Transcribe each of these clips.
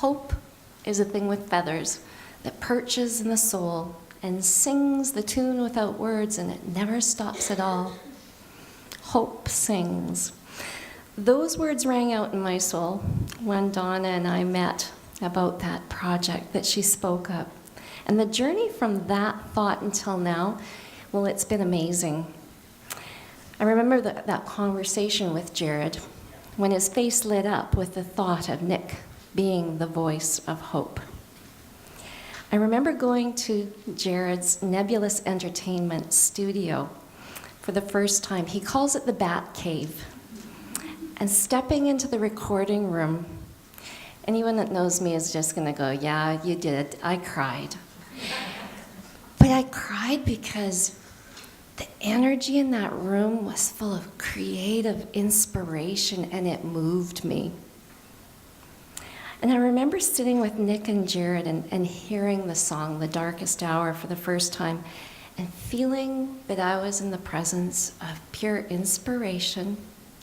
Hope is a thing with feathers that perches in the soul and sings the tune without words, and it never stops at all. Hope sings. Those words rang out in my soul when Donna and I met about that project that she spoke of. And the journey from that thought until now, well, it's been amazing. I remember that conversation with Jared when his face lit up with the thought of Nick being the voice of hope. I remember going to Jared's Nebulous Entertainment studio for the first time. He calls it the Bat Cave. And stepping into the recording room, anyone that knows me is just going to go, yeah, you did. I cried. But I cried because the energy in that room was full of creative inspiration, and it moved me. And I remember sitting with Nick and Jared and hearing the song, The Darkest Hour, for the first time, and feeling that I was in the presence of pure inspiration,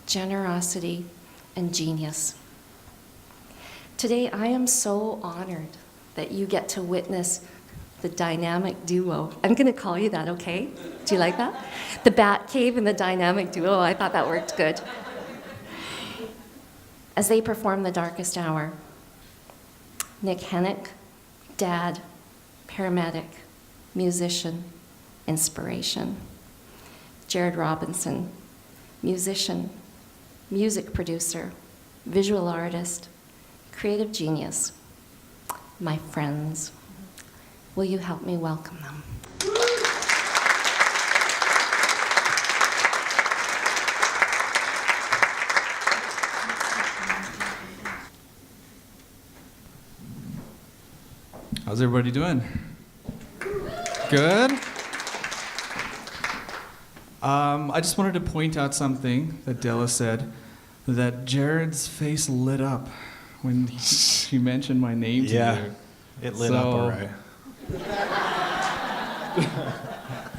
generosity, and genius. Today, I am so honored that you get to witness the dynamic duo. I'm going to call you that, okay? Do you like that? The Bat Cave and the dynamic duo. I thought that worked good. As they perform The Darkest Hour, Nick Hennink, dad, paramedic, musician, inspiration. Jared Robinson, musician, music producer, visual artist, creative genius. My friends, will you help me welcome them? How's everybody doing? Good? I just wanted to point out something that Della said, that Jared's face lit up when he mentioned my name to you. It lit up all right.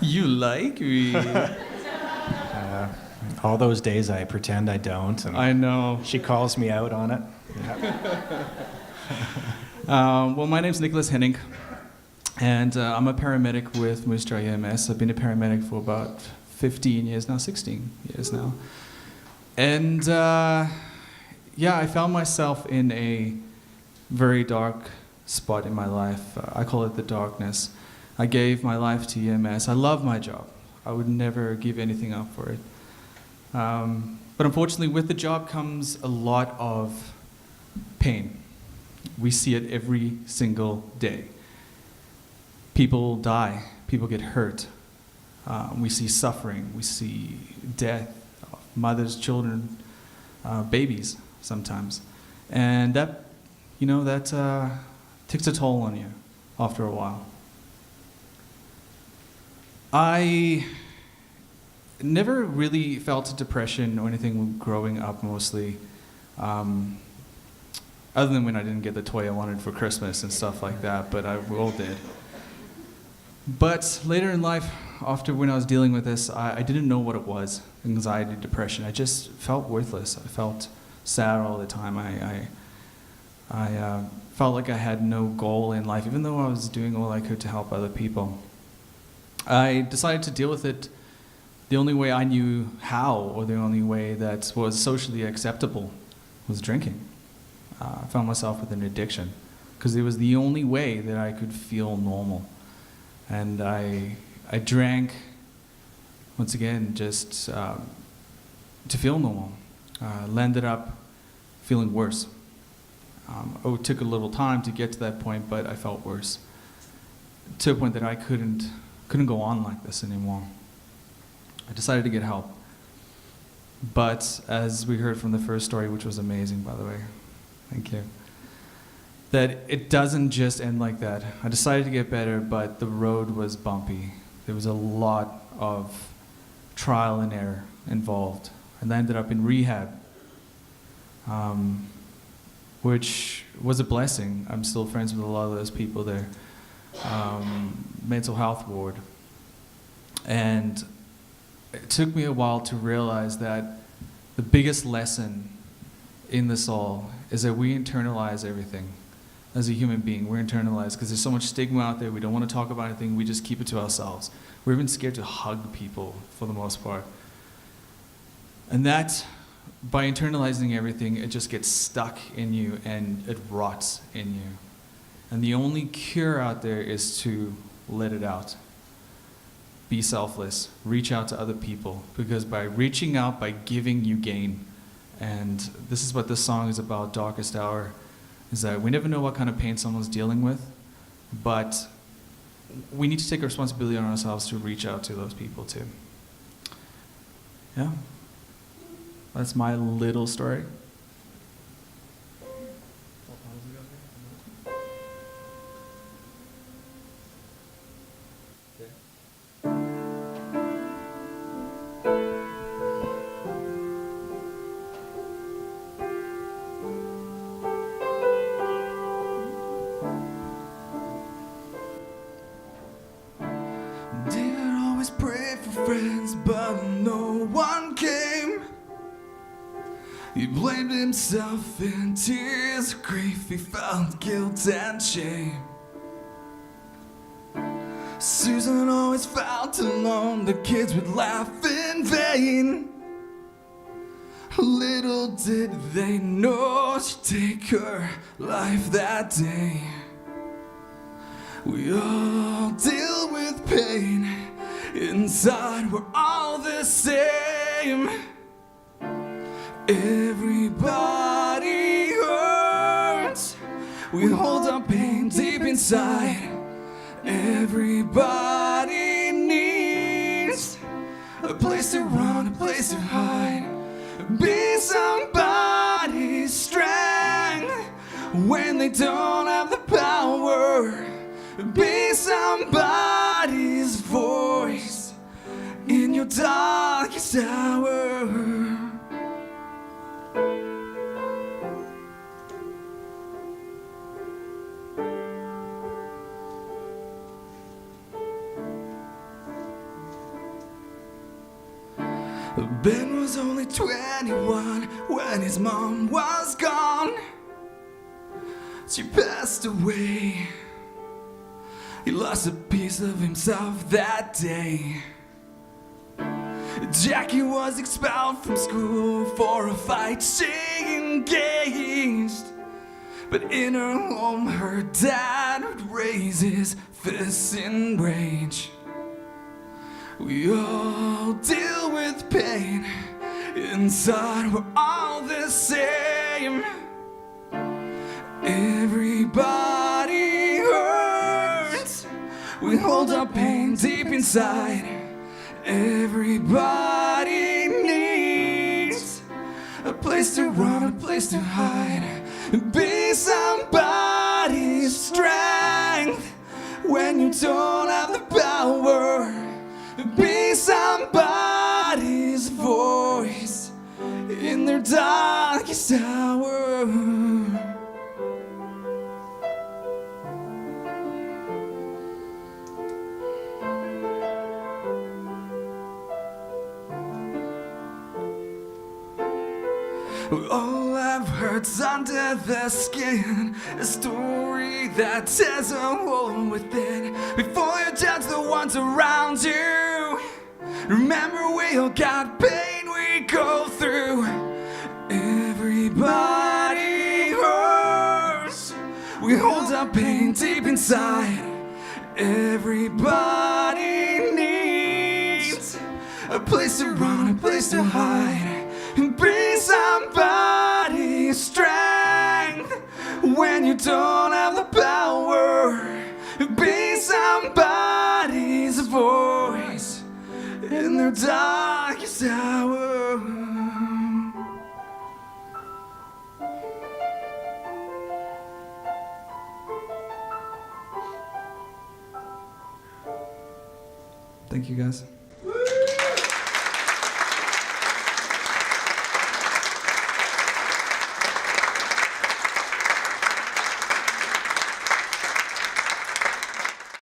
You like me. All those days I pretend I don't. And I know. she calls me out on it. Yeah. Well, my name's Nicholas Hennink, and I'm a paramedic with Moose Jaw EMS. I've been a paramedic for about 15 years now, 16 years now. And yeah, I found myself in a very dark spot in my life. I call it the darkness. I gave my life to EMS. I love my job. I would never give anything up for it. But unfortunately, with the job comes a lot of pain. We see it every single day. People die. People get hurt. We see suffering. We see death. Mothers, children, babies sometimes. And that, takes a toll on you after a while. I never really felt depression or anything growing up, mostly. Other than when I didn't get the toy I wanted for Christmas and stuff like that, but we all did. But later in life, after when I was dealing with this, I didn't know what it was, anxiety, depression. I just felt worthless. I felt sad all the time. I felt like I had no goal in life, even though I was doing all I could to help other people. I decided to deal with it the only way I knew how, or the only way that was socially acceptable, was drinking. I found myself with an addiction, because it was the only way that I could feel normal. And I drank, once again, just to feel normal. Landed up feeling worse. It took a little time to get to that point, but I felt worse. To a point that I couldn't go on like this anymore. I decided to get help. But as we heard from the first story, which was amazing, by the way, thank you, that it doesn't just end like that. I decided to get better, but the road was bumpy. There was a lot of trial and error involved. And I ended up in rehab, which was a blessing. I'm still friends with a lot of those people there. Mental health ward. And it took me a while to realize that the biggest lesson in this all is that we internalize everything. as a human being. We're internalized because there's so much stigma out there. We don't want to talk about anything. We just keep it to ourselves. We're even scared to hug people for the most part. And that, by internalizing everything, it just gets stuck in you and it rots in you. And the only cure out there is to let it out. Be selfless. Reach out to other people. Because by reaching out, by giving, you gain. And this is what this song is about, Darkest Hour, is that we never know what kind of pain someone's dealing with, but we need to take responsibility on ourselves to reach out to those people too. Yeah. That's my little story. David always prayed for friends, but no one came. He blamed himself in tears of grief. He felt guilt and shame. Susan always felt alone. The kids would laugh in vain. Little did they know she'd take her life that day. We all deal with pain. Inside we're all the same. Everybody hurts. We hold our pain deep inside. Everybody needs a place to run, a place to hide. Be somebody's strength when they don't have the power. Be somebody's voice in your darkest hour. Ben was only 21 when his mom was gone. She passed away. He lost a piece of himself that day. Jackie was expelled from school for a fight she engaged. But in her home, her dad would raise his fists in rage. We all deal with pain. Inside we're all the same. Everybody hurts. We hold our pain deep inside. Everybody needs a place to run, a place to hide. Be somebody's strength when you don't have the power. Be somebody's voice in their darkest hour. All I've heard's under the skin, a story that tears a hole within. Before you judge the ones around you, remember we all got pain we go through. Everybody hurts. We hold our pain deep inside. Everybody needs a place to run, a place to hide. Be somebody's strength when you don't have the power. Be somebody's voice in their darkest hour. Thank you, guys.